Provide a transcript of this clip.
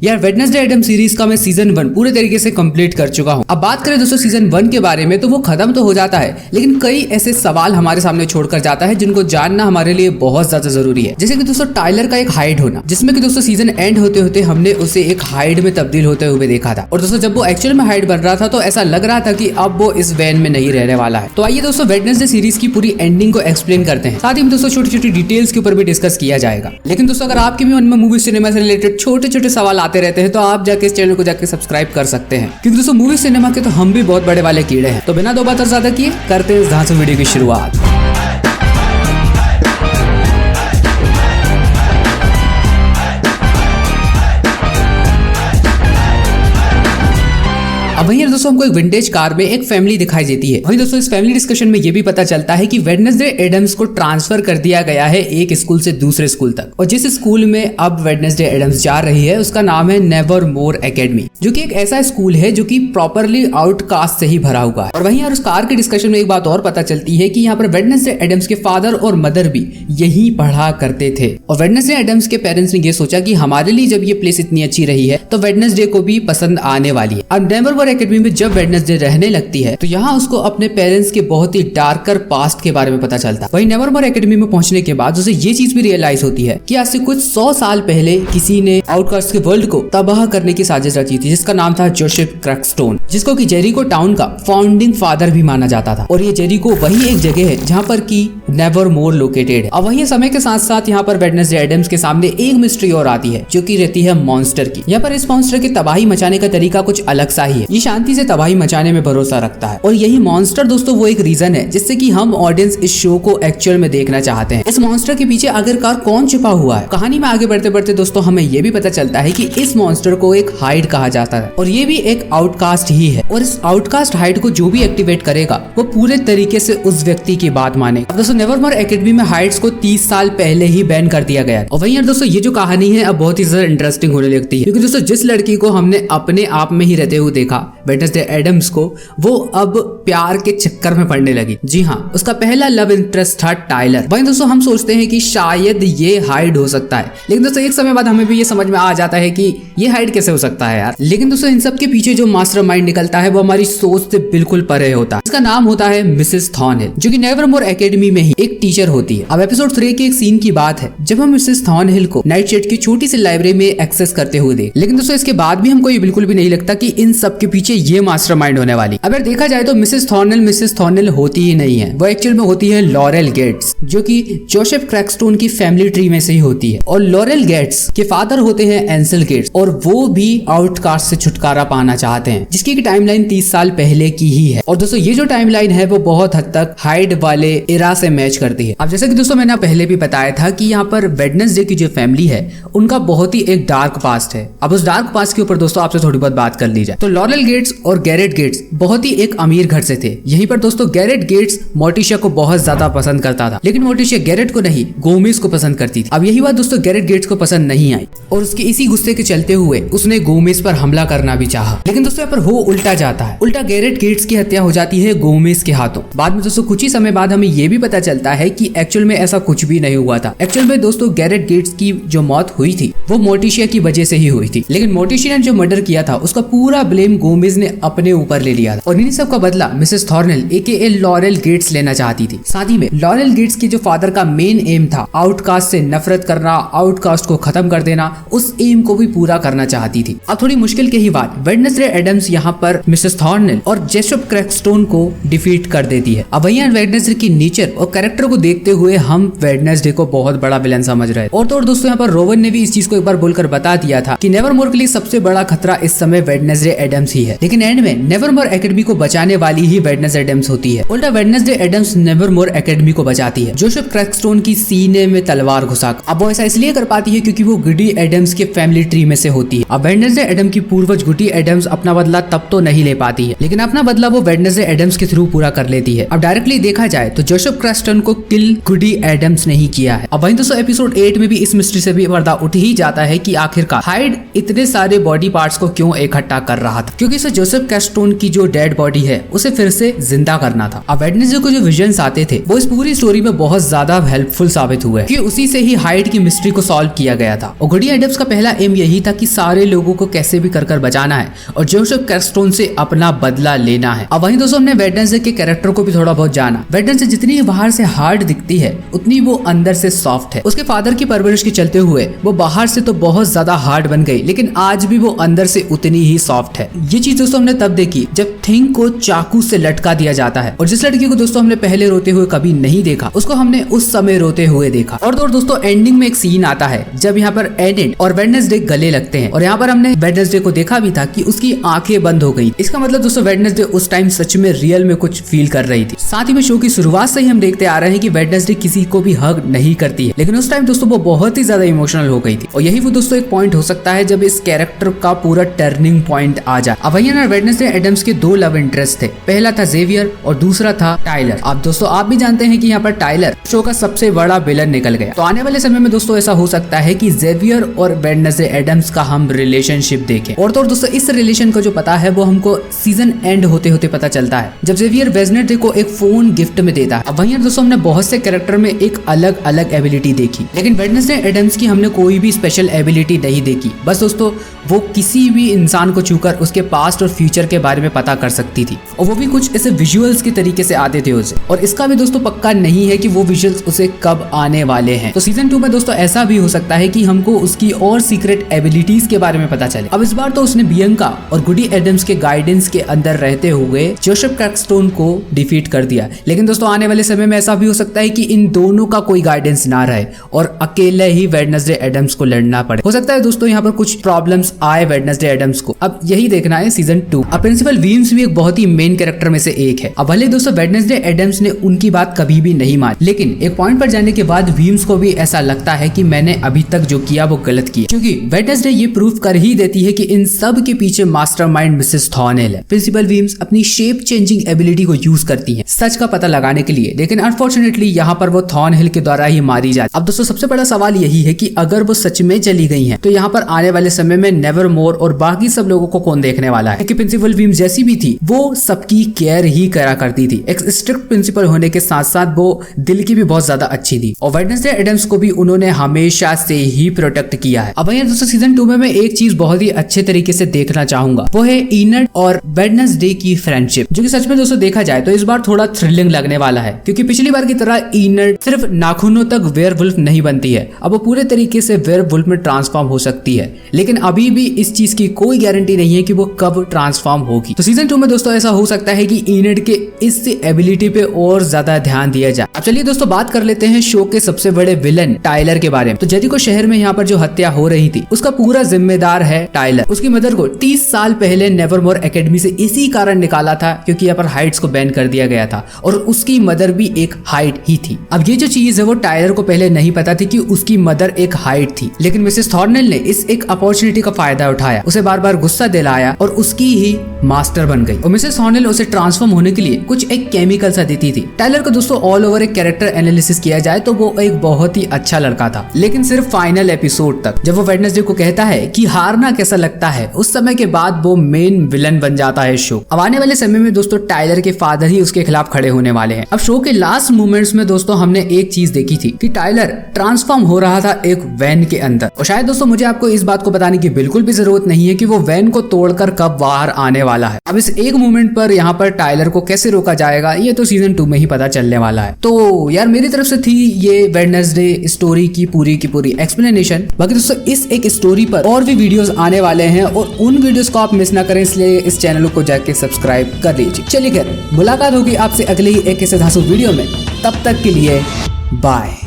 यार Wednesday Adam series का मैं सीजन 1 पूरे तरीके से कंप्लीट कर चुका हूँ। अब बात करें दोस्तों सीजन 1 के बारे में तो वो खत्म तो हो जाता है, लेकिन कई ऐसे सवाल हमारे सामने छोड़कर जाता है जिनको जानना हमारे लिए बहुत ज्यादा जरूरी है। जैसे कि दोस्तों टाइलर का एक हाइड होना, जिसमें कि दोस्तों सीजन एंड होते होते हमने उसे एक हाइड में तब्दील होते हुए देखा था। और दोस्तों जब वो एक्चुअल में हाइड बन रहा था तो ऐसा लग रहा था कि अब वो इस वैन में नहीं रहने वाला है। तो आइए दोस्तों वेडनेसडे सीरीज की पूरी एंडिंग को एक्सप्लेन करते हैं, साथ ही में दोस्तों छोटी छोटी डिटेल्स के ऊपर भी डिस्कस किया जाएगा। लेकिन दोस्तों अगर आपके भी मन में मूवी सिनेमा से रिलेटेड छोटे छोटे सवाल आते रहते हैं तो आप जाके इस चैनल को जाके सब्सक्राइब कर सकते हैं, क्योंकि दोस्तों मूवी सिनेमा के तो हम भी बहुत बड़े वाले कीड़े हैं। तो बिना दो बात और ज्यादा किए करते हैं इस धांसू वीडियो की शुरुआत। अब वहीं दोस्तों हमको एक विंटेज कार में एक फैमिली दिखाई देती है। वहीं दोस्तों इस फैमिली डिस्कशन में ये भी पता चलता है कि वेडनेसडे एडम्स को ट्रांसफर कर दिया गया है एक स्कूल से दूसरे स्कूल तक, और जिस स्कूल में अब वेडनेसडे एडम्स जा रही है उसका नाम है नेवरमोर एकेडमी, जो कि एक ऐसा स्कूल है जो कि प्रॉपरली आउटकास्ट से ही भरा हुआ है। और वहीं यार उस कार के डिस्कशन में एक बात और पता चलती है कि यहाँ पर वेडनेसडे एडम्स के फादर और मदर भी यही पढ़ा करते थे। और वेडनेसडे एडम्स के पेरेंट्स ने ये सोचा कि हमारे लिए जब ये प्लेस इतनी अच्छी रही है तो वेडनेसडे को भी पसंद आने वाली है। अब नेवरमोर एकेडमी में जब वेडनेसडे रहने लगती है तो यहाँ उसको अपने पेरेंट्स के बहुत ही डार्कर पास्ट के बारे में पता चलता है। वहीं नेवरमोर एकेडमी में पहुंचने के बाद उसे ये चीज भी रियलाइज होती है कि आज से कुछ 100 साल पहले किसी ने आउटकास्ट के वर्ल्ड को तबाह करने की साजिश रची थी, जिसका नाम था जोसेफ क्रैकस्टोन, जिसको कि जेरिको टाउन का फाउंडिंग फादर भी माना जाता था। और ये जेरिको वही एक जगह है जहाँ पर की नेवरमोर लोकेटेड है। अब वही समय के साथ साथ यहाँ पर वेडनेसडे एडम्स के सामने एक मिस्ट्री और आती है जो की रहती है मॉन्स्टर की। यहाँ पर इस मॉन्स्टर की तबाही मचाने का तरीका कुछ अलग सा ही है। ये शांति से तबाही मचाने में भरोसा रखता है, और यही मॉन्स्टर दोस्तों वो एक रीजन है जिससे कि हम ऑडियंस इस शो को एक्चुअल में देखना चाहते हैं। इस मॉन्स्टर के पीछे आखिरकार कौन छुपा हुआ है? कहानी में आगे बढ़ते बढ़ते दोस्तों हमें ये भी पता चलता है कि इस मॉन्स्टर को एक हाइड कहा जाता है, और ये भी एक आउटकास्ट ही है। और इस आउटकास्ट हाइड को जो भी एक्टिवेट करेगा वो पूरे तरीके से उस व्यक्ति की बात मानेगा। दोस्तों नेवरमोर एकेडमी में हाइड्स को 30 साल पहले ही बैन कर दिया गया है। और वहीं यार दोस्तों ये जो कहानी है अब बहुत ही ज्यादा इंटरेस्टिंग होने लगती है, क्योंकि दोस्तों जिस लड़की को हमने अपने आप में ही रहते हुए देखा वेडनेसडे एडम्स को, वो अब प्यार के चक्कर में पड़ने लगी। जी हाँ, उसका पहला लव इंटरेस्ट था टाइलर। वहीं दोस्तों हम सोचते हैं कि शायद ये हाइड हो सकता है, लेकिन दोस्तों एक समय बाद हमें भी ये समझ में आ जाता है कि ये हाइड कैसे हो सकता है यार। लेकिन दोस्तों इन सब के पीछे जो मास्टरमाइंड निकलता है वो हमारी सोच से बिल्कुल परे होता है। इसका नाम होता है मिसेस थॉर्नहिल, जो कि नेवरमोर एकेडमी में ही एक टीचर होती है। अब एपिसोड 3 के एक सीन की बात है जब हम मिसेस थॉर्नहिल को नाइटशेड की छोटी सी लाइब्रेरी में एक्सेस करते हुए देख। लेकिन दोस्तों इसके बाद भी हमको ये बिल्कुल भी नहीं लगता कि इन सब के पीछे ये मास्टरमाइंड होने वाली। अगर देखा जाए तो मिसेस थॉर्नहिल होती ही नहीं है, वो एक्चुअल में होती है लॉरेल गेट्स, जो कि जोसेफ क्रैकस्टोन की फैमिली ट्री में से ही होती है। और लॉरेल गेट्स के फादर होते हैं एंसेल गेट्स, और वो भी आउटकास्ट से छुटकारा पाना चाहते हैं, जिसकी टाइमलाइन 30 साल पहले की ही है। और दोस्तों ये जो टाइमलाइन है वो बहुत हद तक हाइड वाले एरा से मैच करती है। अब जैसे कि दोस्तों मैंने पहले भी बताया था कि यहाँ पर वेडनेसडे की जो फैमिली है उनका बहुत ही एक डार्क पास्ट है। अब उस डार्क पास्ट के ऊपर दोस्तों आपसे थोड़ी बहुत बात कर ली जाए तो लॉरेल गेट्स और गैरेट गेट्स बहुत ही एक अमीर घर से थे। यहीं पर दोस्तों गैरेट गेट्स मोर्टिशिया को बहुत ज्यादा पसंद करता था, लेकिन मोर्टिशिया गैरेट को नहीं गोमेज को पसंद करती थी। अब यही बात दोस्तों गैरेट गेट्स को पसंद नहीं आई, और उसके इसी गुस्से के चलते हुए उसने गोमेज पर हमला करना भी चाहा। लेकिन दोस्तों यहाँ पर हो उल्टा जाता है, उल्टा गैरेट गेट्स की हत्या हो जाती है गोमेज के हाथों। बाद में दोस्तों कुछ ही समय बाद हमें यह भी पता चलता है कि एक्चुअल में ऐसा कुछ भी नहीं हुआ था। एक्चुअल में दोस्तों गैरेट गेट्स की जो मौत हुई थी वो मोर्टिशिया की वजह से ही हुई थी, लेकिन मोर्टिशिया ने जो मर्डर किया था उसका पूरा ब्लेम गोमेज ने अपने ऊपर ले लिया था। और इन सब का बदला मिसेस थॉर्नहिल एके लॉरेल गेट्स लेना चाहती थी। साथ ही में लॉरेल गेट्स के जो फादर का मेन एम था आउटकास्ट से नफरत करना, आउटकास्ट को खत्म कर देना, उस एम को भी पूरा करना चाहती थी। अब थोड़ी मुश्किल के ही बात वेडनेसडे एडम्स यहाँ पर मिसेस थॉर्नहिल और जोसेफ क्रैकस्टोन को डिफीट कर देती है। अब वहीं वेडनेसडे की नेचर और कैरेक्टर को देखते हुए हम वेडनेसडे को बहुत बड़ा विलन समझ रहे हैं। और तो और दोस्तों यहाँ पर रोवन ने भी इस चीज को एक बार बोलकर बता दिया था कि नेवरमोर के लिए सबसे बड़ा खतरा इस समय वेडनेसडे एडम्स ही है। लेकिन एंड में नेवरमोर एकेडमी को बचाने वाली ही वेडनेसडे एडम्स होती है। उल्टा वेडनेसडे एडम्स नेवरमोर एकेडमी को बचाती है जोसेफ क्रैकस्टोन की सीने में तलवार घुसाकर। अब वो ऐसा इसलिए कर पाती है क्योंकि वो गुडी एडम्स के फैमिली ट्री में से होती है। अब वेडनेसडे एडम की पूर्वज गुडी एडम्स अपना बदला तब तो नहीं ले पाती है, लेकिन अपना बदला वो वेडनेसडे एडम्स के थ्रू पूरा कर लेती है। अब डायरेक्टली देखा जाए तो जोसेफ क्रैकस्टोन को किल गुडी एडम्स ने ही किया है। अब वहीं दोस्तों एपिसोड 8 में भी इस मिस्ट्री से भी पर्दा उठ ही जाता है कि आखिरकार हाइड इतने सारे बॉडी पार्ट्स को क्यों इकट्ठा कर रहा था, क्योंकि क्योंकि इसे जोसेफ कैस्टोन की जो डेड बॉडी है उसे फिर से जिंदा करना था। अब वेडनेसडे को जो विजन्स आते थे वो इस पूरी स्टोरी में बहुत ज्यादा हेल्पफुल साबित हुए, कि उसी से ही हाइड की मिस्ट्री को सॉल्व किया गया था। और गुडी एडम्स का पहला एम यही था कि सारे लोगों को कैसे भी कर बचाना है और जोसेफ कैस्टोन से अपना बदला लेना है। अब वहीं दोस्तों हमने वेडनेसडे के कैरेक्टर को भी थोड़ा बहुत जाना। वेडनेसडे जितनी बाहर से हार्ड दिखती है उतनी वो अंदर से सॉफ्ट है। उसके फादर की परवरिश के चलते हुए वो बाहर से तो बहुत ज्यादा हार्ड बन गई, लेकिन आज भी वो अंदर से उतनी ही सॉफ्ट है। ये चीज दोस्तों हमने तब देखी जब थिंग को चाकू से लटका दिया जाता है, और जिस लड़की को दोस्तों हमने पहले रोते हुए कभी नहीं देखा उसको हमने उस समय रोते हुए देखा। और दोस्तों एंडिंग में एक सीन आता है जब यहाँ पर एनिड और वेडनेसडे गले लगते हैं, और यहाँ पर हमने वेडनेसडे को देखा भी था कि उसकी आंखें बंद हो गई। इसका मतलब दोस्तों वेडनेसडे उस टाइम सच में रियल में कुछ फील कर रही थी। साथ ही में शो की शुरुआत से ही हम देखते आ रहे हैं कि वेडनेसडे किसी को भी हग नहीं करती है, लेकिन उस टाइम दोस्तों वो बहुत ही ज्यादा इमोशनल हो गई थी। और यही वो दोस्तों एक पॉइंट हो सकता है जब इस कैरेक्टर का पूरा टर्निंग पॉइंट आ जाए। अब वहीं वेडनेसडे एडम्स के दो लव इंटरेस्ट थे, पहला था जेवियर और दूसरा था टाइलर। अब दोस्तों आप भी जानते हैं कि यहाँ पर टाइलर शो का सबसे बड़ा विलन निकल गया। तो आने वाले समय में दोस्तों ऐसा हो सकता है कि जेवियर और वेडनेसडे एडम्स का हम रिलेशनशिप देखें। और तो दोस्तों इस रिलेशन का जो पता है वो हमको सीजन एंड होते होते पता चलता है जब जेवियर वेडनेसडे को एक फोन गिफ्ट में देता है। अब वहीं दोस्तों हमने बहुत से कैरेक्टर में एक अलग अलग एबिलिटी देखी, लेकिन वेडनेसडे एडम्स की हमने कोई भी स्पेशल एबिलिटी नहीं देखी। बस दोस्तों वो किसी भी इंसान को छूकर उसके पास्ट और फ्यूचर के बारे में पता कर सकती थी, और वो भी कुछ ऐसे विजुअल्स के तरीके से आते थे उसे। और इसका भी दोस्तों पक्का नहीं है कि वो विजुअल्स उसे कब आने वाले हैं। तो सीजन 2 में दोस्तों ऐसा भी हो सकता है कि हमको उसकी और सीक्रेट एबिलिटीज के बारे में पता चले। अब इस बार तो उसने बियंका और गुडी एडम्स के गाइडेंस के अंदर रहते हुए जोसेफ कैस्टोन को डिफीट कर दिया, लेकिन दोस्तों आने वाले समय में ऐसा भी हो सकता है कि इन दोनों का कोई गाइडेंस ना रहे और अकेले ही वेडनेसडे एडम्स को लड़ना पड़े। हो सकता है दोस्तों यहाँ पर कुछ प्रॉब्लम्स आए वेडनेसडे एडम्स को। अब यही देखना है सीजन 2। अब प्रिंसिपल वीम्स भी एक बहुत ही मेन कैरेक्टर में से एक है। अब भले दोस्तों वेडनेसडे एडम्स ने उनकी बात कभी भी नहीं मानी, लेकिन एक पॉइंट पर जाने के बाद वीम्स को भी ऐसा लगता है कि मैंने अभी तक जो किया वो गलत किया, क्योंकि वेडनेसडे ये प्रूफ कर ही देती है कि इन सब के पीछे मास्टरमाइंड मिसेस थॉर्नेल है। प्रिंसिपल वीम्स अपनी शेप चेंजिंग एबिलिटी को यूज करती है सच का पता लगाने के लिए, लेकिन अनफॉर्चुनेटली यहाँ पर वो थॉर्नहिल के द्वारा ही मारी जाती। अब दोस्तों सबसे बड़ा सवाल यही है कि अगर वो सच में चली गई हैं, तो यहाँ पर आने वाले समय में नेवरमोर और बाकी सब लोगों को कौन देखने वाला है? क्योंकि प्रिंसिपल वीम्स जैसी भी थी वो सबकी केयर ही करा करती थी। एक स्ट्रिक्ट प्रिंसिपल होने के साथ साथ वो दिल की भी बहुत ज्यादा अच्छी थी, और वेडनेसडे एडम्स को भी उन्होंने हमेशा से ही प्रोटेक्ट किया है। अब यहाँ दोस्तों सीजन 2 में मैं एक चीज बहुत ही अच्छे तरीके से देखना चाहूंगा, वो है इनड और वेडनेसडे की फ्रेंडशिप, जो कि सच में दोस्तों देखा जाए तो इस बार थोड़ा थ्रिलिंग लगने वाला है। क्योंकि पिछली बार की तरह इनड सिर्फ नाखूनों तक वेयरवुल्फ नहीं बनती है, अब वो पूरे तरीके से वेयरवुल्फ में ट्रांसफॉर्म हो सकती है, लेकिन अभी भी इस चीज की कोई गारंटी नहीं है कि वो कब ट्रांसफॉर्म होगी। तो सीजन 2 में दोस्तों ऐसा हो सकता है कि इनड के इस एबिलिटी पे और ज्यादा ध्यान दिया जाए। अब चलिए दोस्तों बात कर लेते हैं शो के सबसे बड़े विलन टाइलर के बारे में। तो जेरिको शहर में यहाँ पर जो हत्या हो रही थी उसका पूरा जिम्मेदार है टाइलर। उसकी मदर को 30 साल पहले नेवरमोर एकेडमी से इसी कारण निकाला था क्योंकि यहाँ पर हाइट्स को बैन कर दिया गया था, और उसकी मदर भी एक हाइट ही थी। अब ये जो चीज है वो टाइलर को पहले नहीं पता थी कि उसकी मदर एक हाइट थी, लेकिन मिसेस थॉर्नेल ने इस एक अपॉर्चुनिटी का फायदा उठाया, उसे बार बार गुस्सा दिलाया और उसकी ही मास्टर बन गई। और मिसेस थॉर्नेल उसे ट्रांसफॉर्म होने के लिए कुछ एक केमिकल सा देती थी। टाइलर को दोस्तों ऑल ओवर एक कैरेक्टर एनालिसिस किया जाए तो वो एक बहुत ही अच्छा लड़का था, लेकिन सिर्फ फाइनल एपिसोड तक। जब वो वेडनेसडे को कहता है कि हारना कैसा लगता है, उस समय के बाद वो मेन विलन बन जाता है शो। अब आने वाले समय में दोस्तों टाइलर के फादर ही उसके खिलाफ खड़े होने वाले हैं। अब शो के लास्ट मोमेंट्स में दोस्तों हमने एक चीज देखी थी कि टाइलर ट्रांसफॉर्म हो रहा था एक वैन के अंदर, और शायद दोस्तों मुझे आपको इस बात को बताने की बिल्कुल भी जरूरत नहीं है कि वो वैन को तोड़कर कब बाहर आने वाला है। अब इस एक मोमेंट पर यहाँ पर टाइलर को कैसे रोका जाएगा ये तो सीजन 2 में ही पता चलने वाला है। तो यार मेरी तरफ से थी ये वेडनेसडे स्टोरी की पूरी एक्सप्लेनेशन। बाकी दोस्तों इस एक स्टोरी पर और भी वीडियोस आने वाले हैं, और उन वीडियोस को आप मिस ना करें, इसलिए इस चैनल को जाके सब्सक्राइब कर लीजिए। चलिए खैर मुलाकात होगी आपसे अगले ही एक ऐसे धांसू वीडियो में, तब तक के लिए बाय।